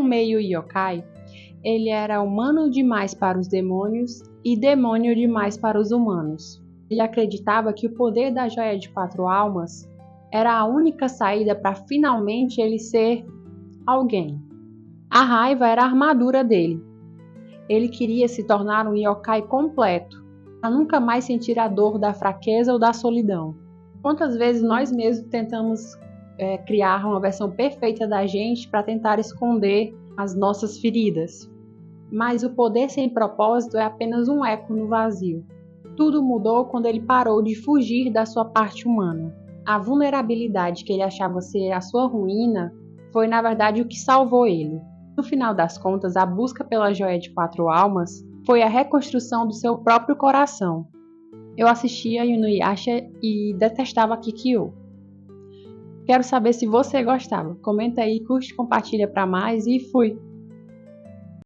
meio yokai, ele era humano demais para os demônios e demônio demais para os humanos. Ele acreditava que o poder da Joia de 4 Almas era a única saída para finalmente ele ser alguém. A raiva era a armadura dele. Ele queria se tornar um yokai completo, para nunca mais sentir a dor da fraqueza ou da solidão. Quantas vezes nós mesmos tentamos criar uma versão perfeita da gente para tentar esconder as nossas feridas? Mas o poder sem propósito é apenas um eco no vazio. Tudo mudou quando ele parou de fugir da sua parte humana. A vulnerabilidade que ele achava ser a sua ruína foi, na verdade, o que salvou ele. No final das contas, a busca pela Joia de 4 Almas foi a reconstrução do seu próprio coração. Eu assistia a Inuyasha e detestava Kikyo. Quero saber se você gostava. Comenta aí, curte, compartilha para mais e fui!